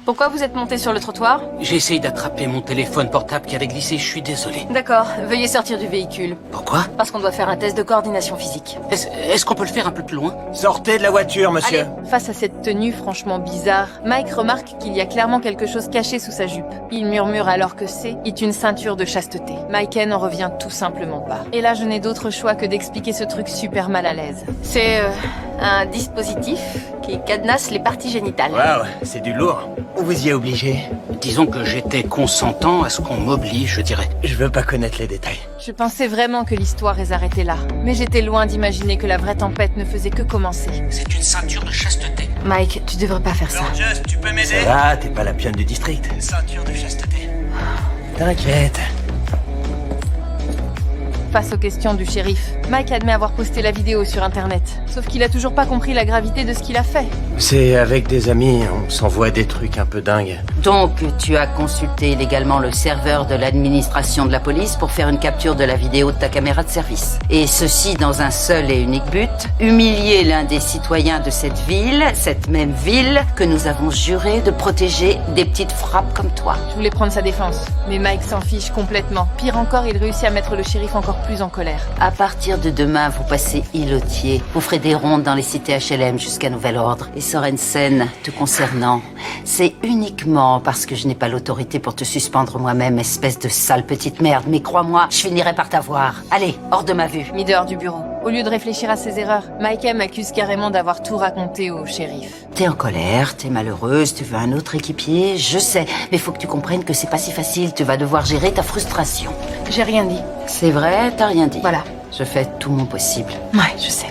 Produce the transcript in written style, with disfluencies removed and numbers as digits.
Pourquoi vous êtes monté sur le trottoir? J'ai essayé d'attraper mon téléphone portable qui avait glissé, je suis désolé. D'accord, veuillez sortir du véhicule. Pourquoi? Parce qu'on doit faire un test de coordination physique. Est-ce qu'on peut le faire un peu plus loin? Sortez de la voiture, monsieur. Allez. Face à cette tenue franchement bizarre, Mike remarque qu'il y a clairement quelque chose caché sous sa jupe. Il murmure alors que c'est une ceinture de chasteté. Mike n'en revient tout simplement pas. Et là, je n'ai d'autre choix que d'expliquer ce truc super mal à l'aise. C'est un dispositif qui cadenasse les parties génitales. Waouh, c'est du lourd. On vous y a obligé. Disons que j'étais consentant à ce qu'on m'oblige, je dirais. Je veux pas connaître les détails. Je pensais vraiment que l'histoire est arrêtée là. Mais j'étais loin d'imaginer que la vraie tempête ne faisait que commencer. C'est une ceinture de chasteté. Mike, tu devrais pas faire ça. Just, tu peux m'aider? Ça va, t'es pas la pionne du district. Ceinture de chasteté. T'inquiète. Face aux questions du shérif, Mike admet avoir posté la vidéo sur internet. Sauf qu'il a toujours pas compris la gravité de ce qu'il a fait. C'est avec des amis, on s'envoie des trucs un peu dingues. Donc, tu as consulté illégalement le serveur de l'administration de la police pour faire une capture de la vidéo de ta caméra de service. Et ceci dans un seul et unique but, humilier l'un des citoyens de cette même ville, que nous avons juré de protéger des petites frappes comme toi. Je voulais prendre sa défense, mais Mike s'en fiche complètement. Pire encore, il réussit à mettre le shérif encore plus en colère. À partir de demain, vous passez îlotier. Vous ferez des rondes dans les cités HLM jusqu'à nouvel ordre. Et Sorensen, te concernant, c'est uniquement parce que je n'ai pas l'autorité pour te suspendre moi-même, espèce de sale petite merde. Mais crois-moi, je finirai par t'avoir. Allez, hors de ma vue. Mis dehors du bureau. Au lieu de réfléchir à ses erreurs, Mike m'accuse carrément d'avoir tout raconté au shérif. T'es en colère, t'es malheureuse, tu veux un autre équipier, je sais. Mais faut que tu comprennes que c'est pas si facile. Tu vas devoir gérer ta frustration. J'ai rien dit. C'est vrai, t'as rien dit. Voilà. Je fais tout mon possible. Ouais, je sais.